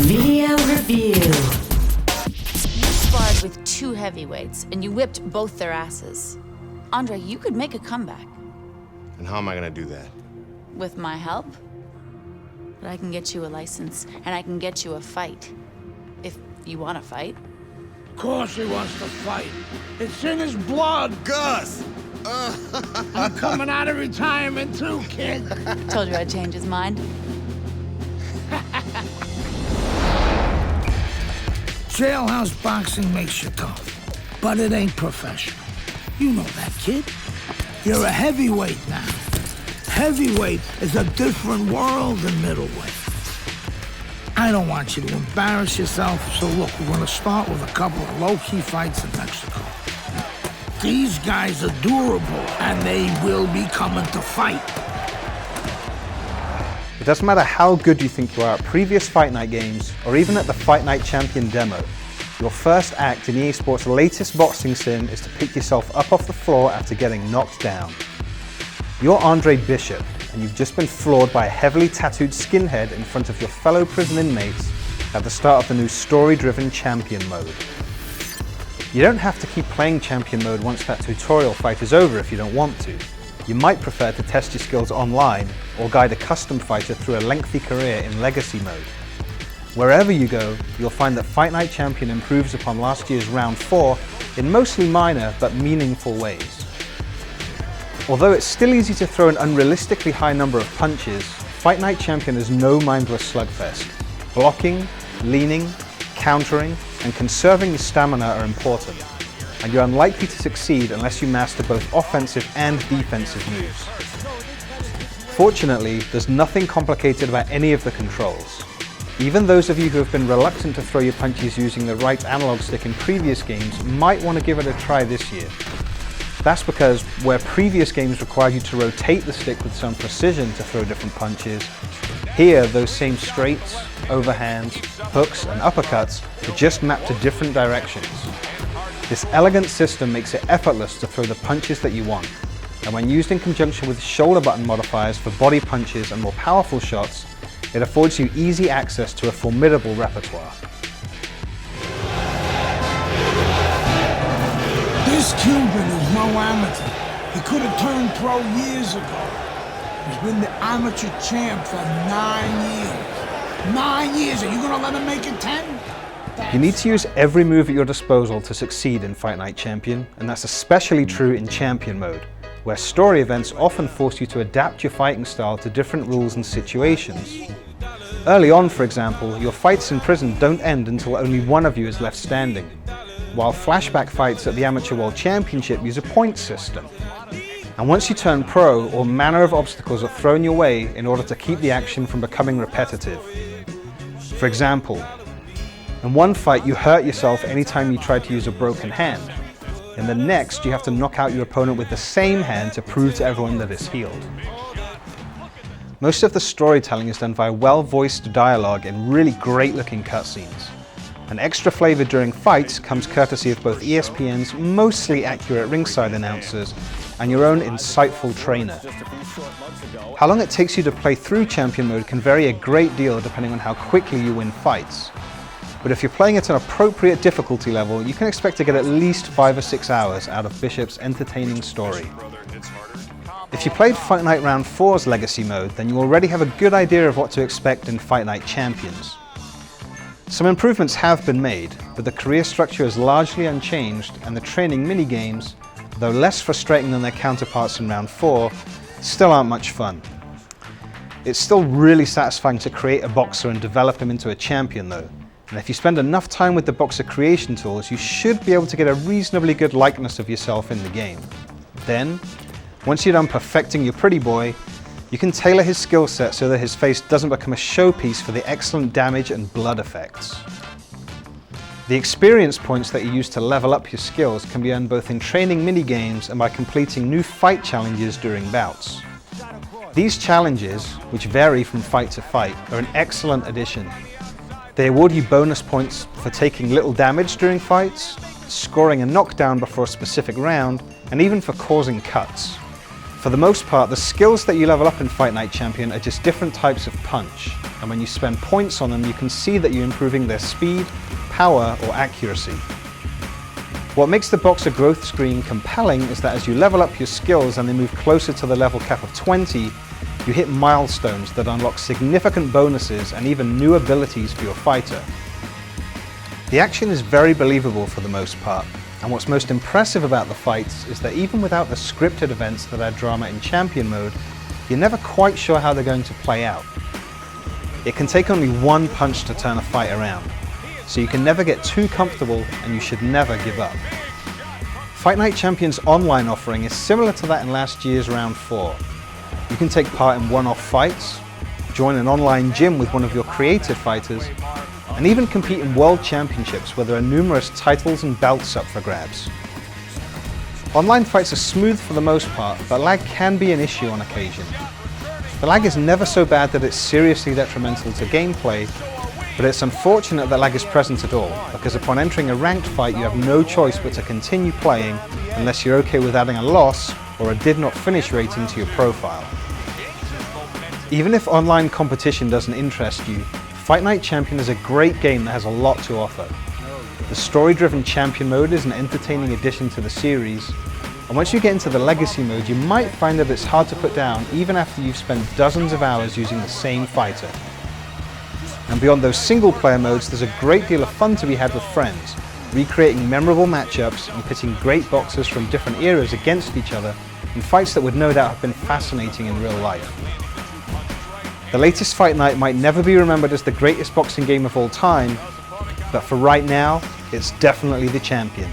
Video review. You sparred with two heavyweights, and you whipped both their asses. Andre, you could make a comeback. And how am I gonna do that? With my help? But I can get you a license, and I can get you a fight. If you want to fight. Of course he wants to fight. It's in his blood. Gus! I'm coming out of retirement too, kid. Told you I'd change his mind. Jailhouse boxing makes you tough, but it ain't professional. You know that, kid. You're a heavyweight now. Heavyweight is a different world than middleweight. I don't want you to embarrass yourself, so look, we're gonna start with a couple of low-key fights in Mexico. These guys are durable, and they will be coming to fight. It doesn't matter how good you think you are at previous Fight Night games, or even at the Fight Night Champion demo. Your first act in EA Sports' latest boxing sim is to pick yourself up off the floor after getting knocked down. You're Andre Bishop, and you've just been floored by a heavily tattooed skinhead in front of your fellow prison inmates at the start of the new story-driven Champion mode. You don't have to keep playing Champion mode once that tutorial fight is over if you don't want to. You might prefer to test your skills online or guide a custom fighter through a lengthy career in Legacy mode. Wherever you go, you'll find that Fight Night Champion improves upon last year's Round 4 in mostly minor but meaningful ways. Although it's still easy to throw an unrealistically high number of punches, Fight Night Champion is no mindless slugfest. Blocking, leaning, countering, and conserving your stamina are important, and you're unlikely to succeed unless you master both offensive and defensive moves. Fortunately, there's nothing complicated about any of the controls. Even those of you who have been reluctant to throw your punches using the right analog stick in previous games might want to give it a try this year. That's because where previous games required you to rotate the stick with some precision to throw different punches, here those same straights, overhands, hooks and uppercuts are just mapped to different directions. This elegant system makes it effortless to throw the punches that you want, and when used in conjunction with shoulder button modifiers for body punches and more powerful shots, it affords you easy access to a formidable repertoire. This Cuban is no amateur. He could have turned pro years ago. He's been the amateur champ for 9 years. 9 years, are you gonna let him make it 10? You need to use every move at your disposal to succeed in Fight Night Champion, and that's especially true in Champion mode, where story events often force you to adapt your fighting style to different rules and situations. Early on, for example, your fights in prison don't end until only one of you is left standing, while flashback fights at the Amateur World Championship use a point system. And once you turn pro, all manner of obstacles are thrown your way in order to keep the action from becoming repetitive. For example, in one fight you hurt yourself anytime you try to use a broken hand. In the next, you have to knock out your opponent with the same hand to prove to everyone that it's healed. Most of the storytelling is done via well-voiced dialogue and really great-looking cutscenes. An extra flavor during fights comes courtesy of both ESPN's mostly accurate ringside announcers and your own insightful trainer. How long it takes you to play through Champion mode can vary a great deal depending on how quickly you win fights. But if you're playing at an appropriate difficulty level, you can expect to get at least 5 or 6 hours out of Bishop's entertaining story. If you played Fight Night Round 4's Legacy mode, then you already have a good idea of what to expect in Fight Night Champions. Some improvements have been made, but the career structure is largely unchanged, and the training mini-games, though less frustrating than their counterparts in Round 4, still aren't much fun. It's still really satisfying to create a boxer and develop him into a champion though. And if you spend enough time with the boxer creation tools, you should be able to get a reasonably good likeness of yourself in the game. Then, once you're done perfecting your pretty boy, you can tailor his skill set so that his face doesn't become a showpiece for the excellent damage and blood effects. The experience points that you use to level up your skills can be earned both in training mini-games and by completing new fight challenges during bouts. These challenges, which vary from fight to fight, are an excellent addition. They award you bonus points for taking little damage during fights, scoring a knockdown before a specific round, and even for causing cuts. For the most part, the skills that you level up in Fight Night Champion are just different types of punch, and when you spend points on them, you can see that you're improving their speed, power, or accuracy. What makes the boxer growth screen compelling is that as you level up your skills and they move closer to the level cap of 20, you hit milestones that unlock significant bonuses and even new abilities for your fighter. The action is very believable for the most part, and what's most impressive about the fights is that even without the scripted events that add drama in Champion mode, you're never quite sure how they're going to play out. It can take only one punch to turn a fight around, so you can never get too comfortable and you should never give up. Fight Night Champion's online offering is similar to that in last year's Round 4. You can take part in one-off fights, join an online gym with one of your creative fighters, and even compete in World Championships where there are numerous titles and belts up for grabs. Online fights are smooth for the most part, but lag can be an issue on occasion. The lag is never so bad that it's seriously detrimental to gameplay, but it's unfortunate that lag is present at all, because upon entering a ranked fight you have no choice but to continue playing unless you're okay with adding a loss or a did not finish rating to your profile. Even if online competition doesn't interest you, Fight Night Champion is a great game that has a lot to offer. The story-driven Champion mode is an entertaining addition to the series, and once you get into the Legacy mode you might find that it's hard to put down even after you've spent dozens of hours using the same fighter. And beyond those single-player modes, there's a great deal of fun to be had with friends, recreating memorable matchups and pitting great boxers from different eras against each other in fights that would no doubt have been fascinating in real life. The latest Fight Night might never be remembered as the greatest boxing game of all time, but for right now, it's definitely the champion.